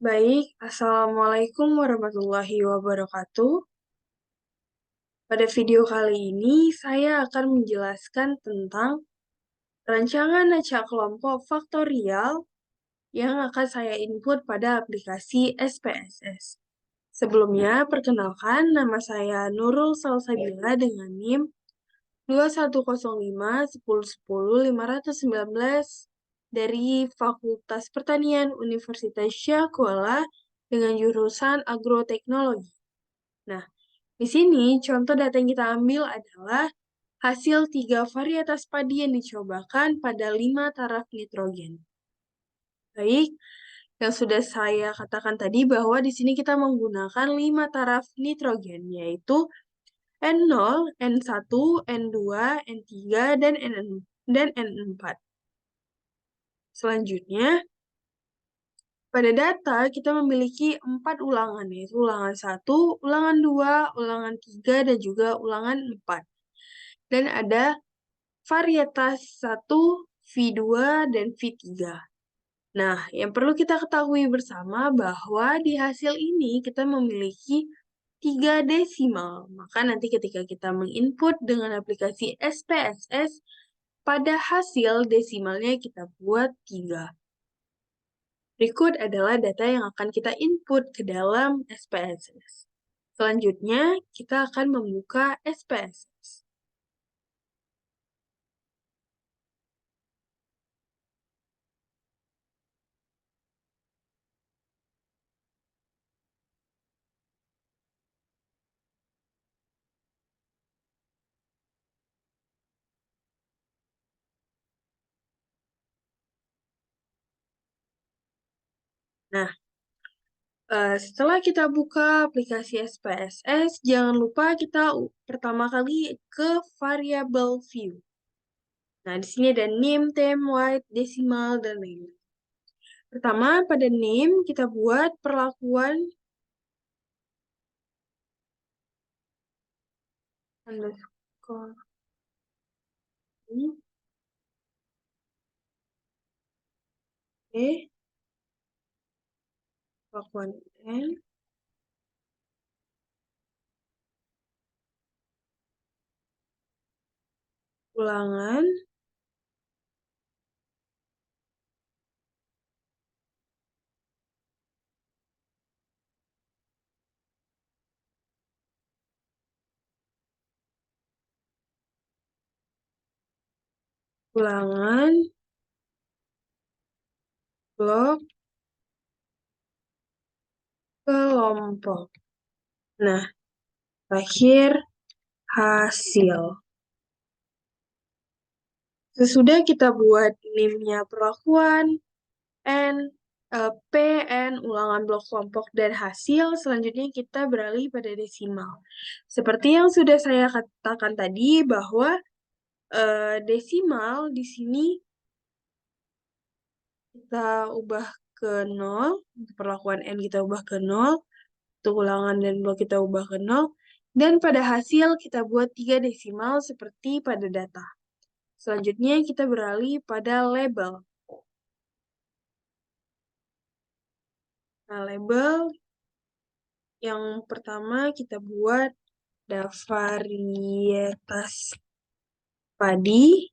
Baik, Assalamualaikum warahmatullahi wabarakatuh. Pada video kali ini, saya akan menjelaskan tentang rancangan acak kelompok faktorial yang akan saya input pada aplikasi SPSS. Sebelumnya, perkenalkan nama saya Nurul Salsabila dengan NIM 2105 1010 519 dari Fakultas Pertanian Universitas Syah Kuala dengan jurusan Agroteknologi. Nah, di sini contoh data yang kita ambil adalah hasil 3 varietas padi yang dicobakan pada 5 taraf nitrogen. Baik, yang sudah saya katakan tadi bahwa di sini kita menggunakan 5 taraf nitrogen, yaitu N0, N1, N2, N3, dan N4. Selanjutnya, pada data kita memiliki 4 ulangan, yaitu ulangan 1, ulangan 2, ulangan 3, dan juga ulangan 4. Dan ada varietas 1, V2, dan V3. Nah, yang perlu kita ketahui bersama bahwa di hasil ini kita memiliki 3 desimal. Maka nanti ketika kita menginput dengan aplikasi SPSS, pada hasil desimalnya kita buat 3. Berikut adalah data yang akan kita input ke dalam SPSS. Selanjutnya, kita akan membuka SPSS. Nah, setelah kita buka aplikasi SPSS, jangan lupa kita pertama kali ke variable view. Nah, di sini ada name, time, weight, decimal, dan lain-lain. Pertama, pada name kita buat perlakuan underscore ini, perlakuan n, ulangan, ulangan, blok, kelompok. Nah, terakhir hasil. Sesudah kita buat name-nya perlakuan, N, P, N, ulangan blok kelompok, dan hasil, selanjutnya kita beralih pada desimal. Seperti yang sudah saya katakan tadi bahwa desimal di sini kita ubah ke 0, untuk perlakuan N kita ubah ke 0, untuk ulangan dan blok kita ubah ke 0, dan pada hasil kita buat 3 desimal seperti pada data. Selanjutnya kita beralih pada label. Nah, label yang pertama kita buat ada varietas padi.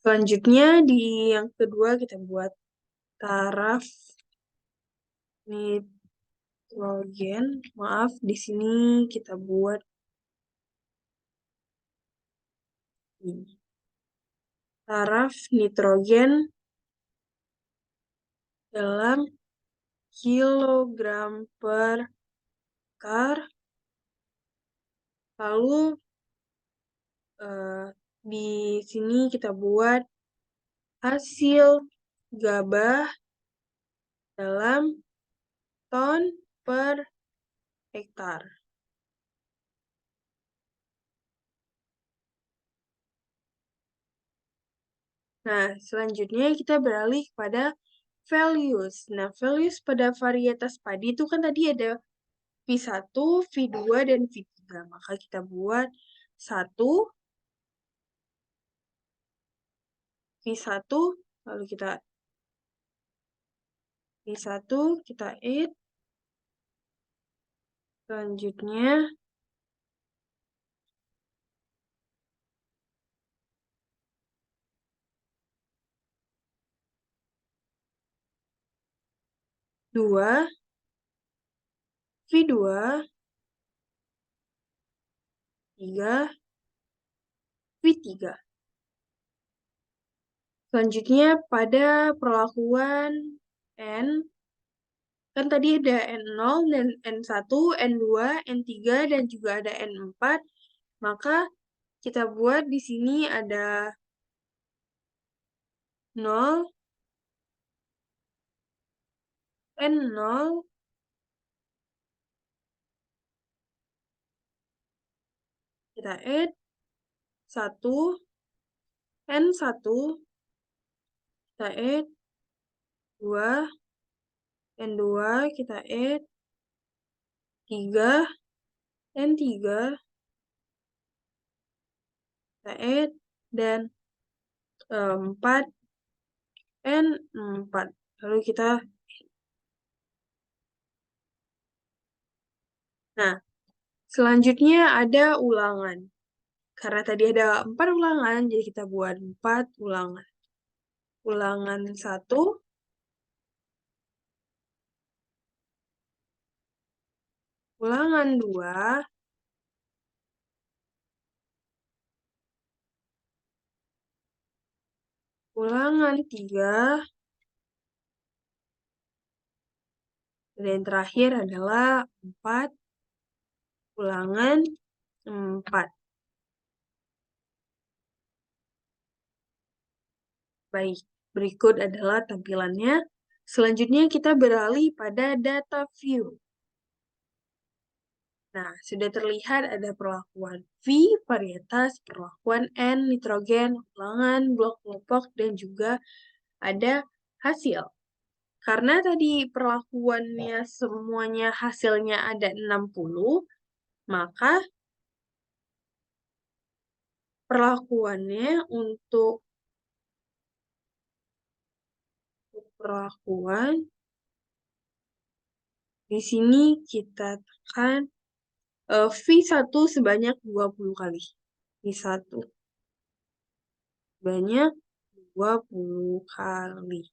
Selanjutnya di yang kedua kita buat taraf nitrogen. Maaf, di sini kita buat ini. Taraf nitrogen dalam kilogram per hektar. Lalu di sini kita buat hasil gabah dalam ton per hektar. Nah, selanjutnya kita beralih pada values. Nah, values pada varietas padi itu kan tadi ada V1, V2, dan V3. Maka kita buat 1, V1, lalu kita V1 kita add. Selanjutnya, V2, 3, V3. Selanjutnya pada perlakuan N, kan tadi ada N0 dan N1, N2, N3, dan juga ada N4. Maka kita buat di sini ada 0, N0, kita add 1, N1, kita add 2, N2, kita add 3, N3, kita add, dan 4, N4. Lalu kita, nah, selanjutnya ada ulangan. Karena tadi ada 4 ulangan, jadi kita buat 4 ulangan. Ulangan 1, ulangan 2, ulangan 3, dan yang terakhir adalah 4, ulangan 4. Baik, berikut adalah tampilannya. Selanjutnya kita beralih pada data view. Nah, sudah terlihat ada perlakuan V, varietas, perlakuan N, nitrogen, ulangan, blok kelompok, dan juga ada hasil. Karena tadi perlakuannya semuanya hasilnya ada 60, maka perlakuannya untuk perlakuan di sini kita tekan V1 sebanyak 20 kali. V1 sebanyak 20 kali.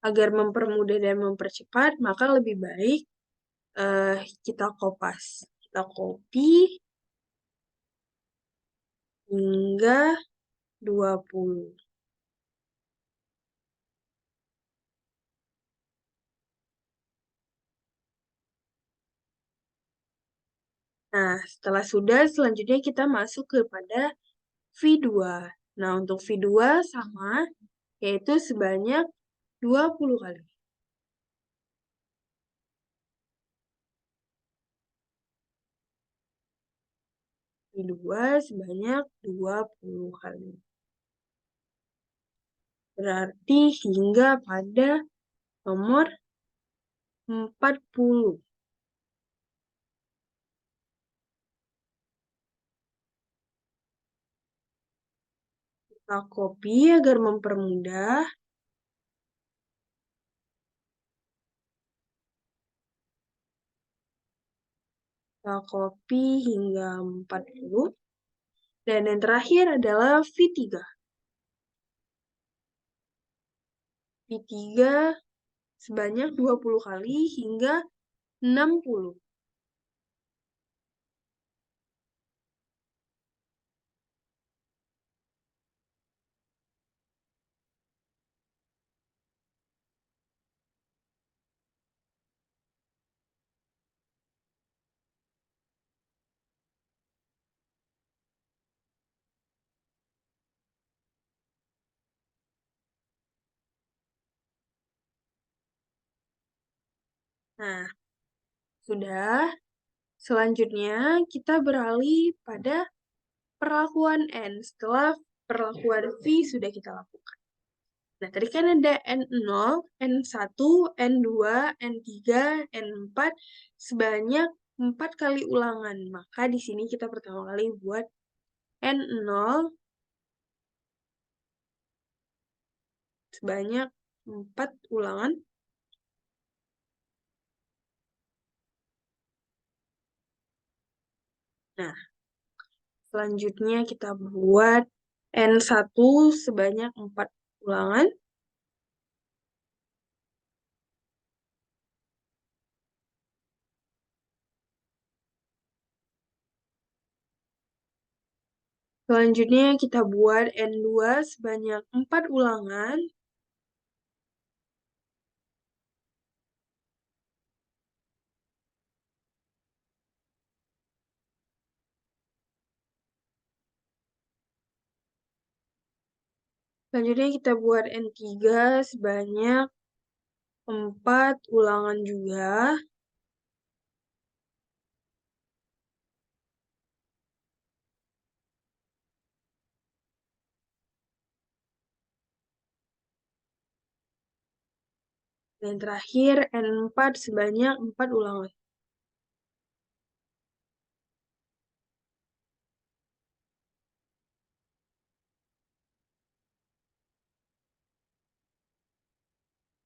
Agar mempermudah dan mempercepat, maka lebih baik kita kopas. Kita copy hingga 20. Nah, setelah sudah, selanjutnya kita masuk kepada V2. Nah, untuk V2 sama, yaitu sebanyak 20 kali. V2 sebanyak 20 kali. Berarti hingga pada nomor 40. Kita copy agar mempermudah. Kita copy hingga 40. Dan yang terakhir adalah V3. V3 sebanyak 20 kali hingga 60. Nah, sudah. Selanjutnya, kita beralih pada perlakuan N setelah perlakuan V sudah kita lakukan. Nah, tadi kan ada N0, N1, N2, N3, N4 sebanyak 4 kali ulangan. Maka di sini kita pertama kali buat N0 sebanyak 4 ulangan. Nah, selanjutnya kita buat N1 sebanyak 4 ulangan. Selanjutnya kita buat N2 sebanyak 4 ulangan. Selanjutnya kita buat N3 sebanyak 4 ulangan juga. Dan terakhir N4 sebanyak 4 ulangan.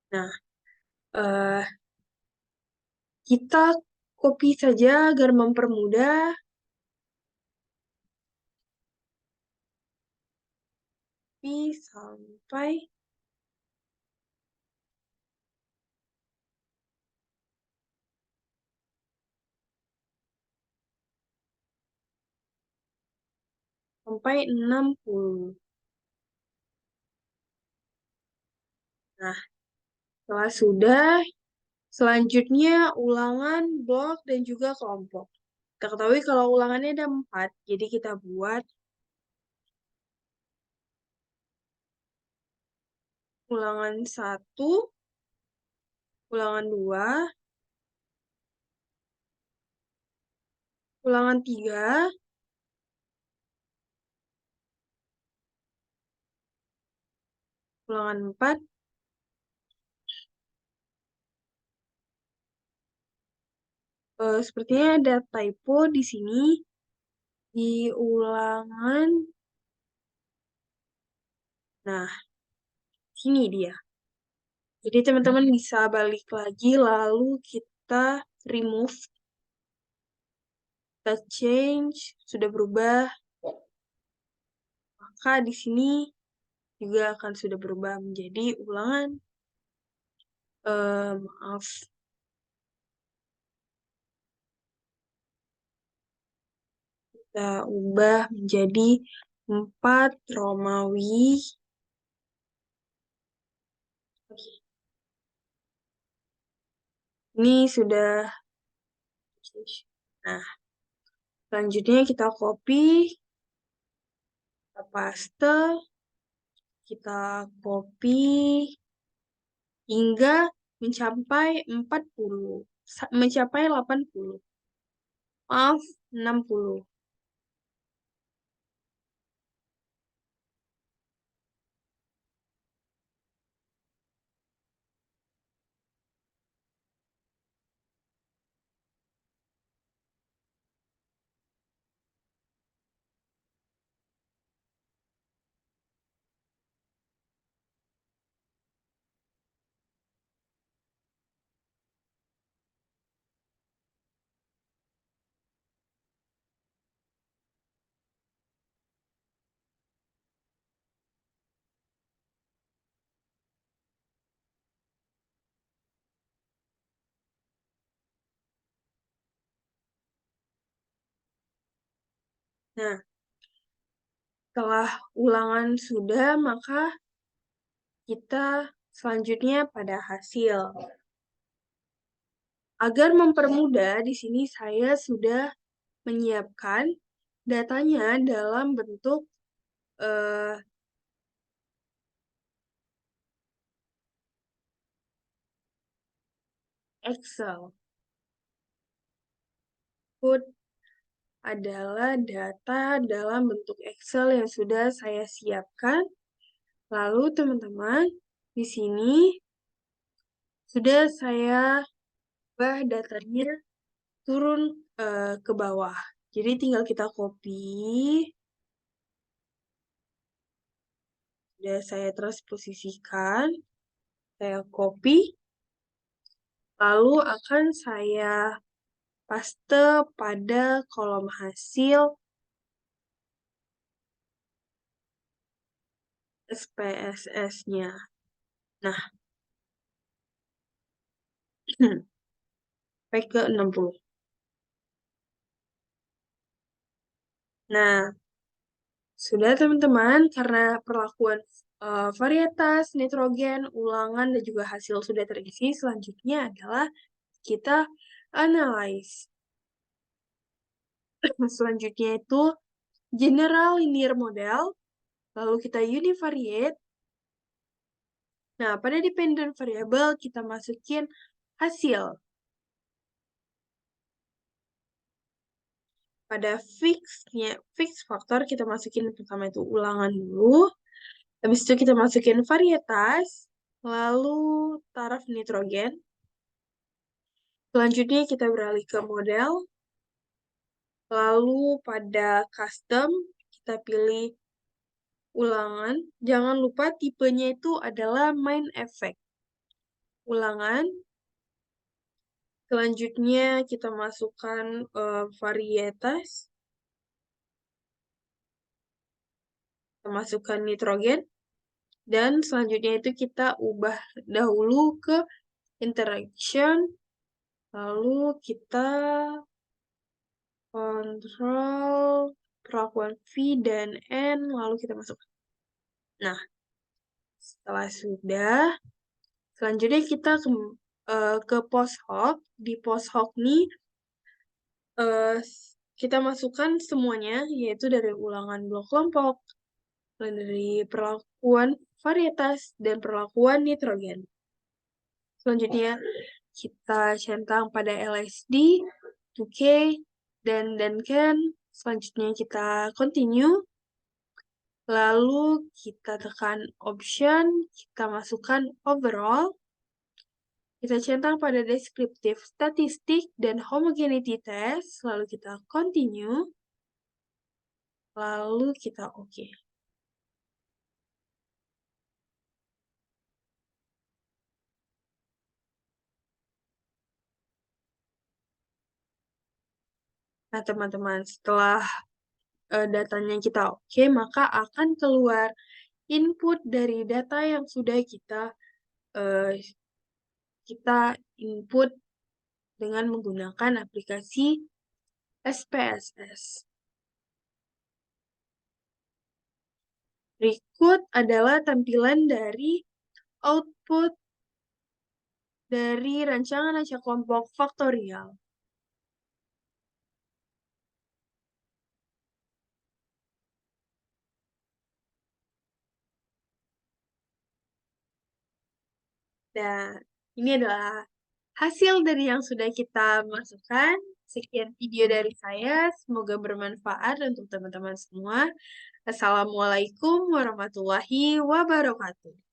Nah, kita copy saja agar mempermudah. Copy sampai sampai 60. Nah, setelah sudah, selanjutnya ulangan, blok, dan juga kelompok. Kita ketahui kalau ulangannya ada 4, jadi kita buat ulangan 1, ulangan 2, ulangan 3, ulangan 4, sepertinya ada typo di sini, di ulangan, nah, sini dia. Jadi teman-teman bisa balik lagi, lalu kita remove, kita change, sudah berubah, maka di sini juga akan sudah berubah menjadi ulangan, maaf, kita ubah menjadi 4 Romawi. Oke. Ini sudah, nah, selanjutnya kita copy, kita paste, kita copy hingga mencapai 40, mencapai 80. Maaf, 60. Nah, setelah ulangan sudah, maka kita selanjutnya pada hasil. Agar mempermudah, di sini saya sudah menyiapkan datanya dalam bentuk Excel. Input adalah data dalam bentuk Excel yang sudah saya siapkan. Lalu teman-teman, di sini sudah saya ubah datanya turun ke bawah. Jadi tinggal kita copy. Sudah saya transposisikan. Saya copy. Lalu akan saya paste pada kolom hasil SPSS-nya. Nah, sampai ke 60. Nah, sudah teman-teman, karena perlakuan varietas, nitrogen, ulangan, dan juga hasil sudah terisi, selanjutnya adalah kita analyze. Selanjutnya itu general linear model, lalu kita univariate. Nah, pada dependent variable kita masukin hasil. Pada fix faktor kita masukin pertama itu ulangan dulu. Habis itu kita masukin varietas, lalu taraf nitrogen. Selanjutnya kita beralih ke model. Lalu pada custom kita pilih ulangan. Jangan lupa tipenya itu adalah main effect. Ulangan. Selanjutnya kita masukkan varietas. Kita masukkan nitrogen. Dan selanjutnya itu kita ubah dahulu ke interaction. Lalu kita kontrol perlakuan V dan N. Lalu kita masukkan. Nah, setelah sudah, selanjutnya kita ke post hoc. Di post hoc nih, kita masukkan semuanya, yaitu dari ulangan blok kelompok, dari perlakuan varietas, dan perlakuan nitrogen. Selanjutnya, kita centang pada LSD, 2K, dan can. Selanjutnya kita continue. Lalu kita tekan option, kita masukkan overall. Kita centang pada descriptive statistik dan homogeneity test. Lalu kita continue. Lalu kita OK. Nah, teman-teman, setelah datanya kita oke, maka akan keluar input dari data yang sudah kita input dengan menggunakan aplikasi SPSS. Berikut adalah tampilan dari output dari rancangan acak kelompok faktorial. Dan ini adalah hasil dari yang sudah kita masukkan. Sekian video dari saya. Semoga bermanfaat untuk teman-teman semua. Assalamualaikum warahmatullahi wabarakatuh.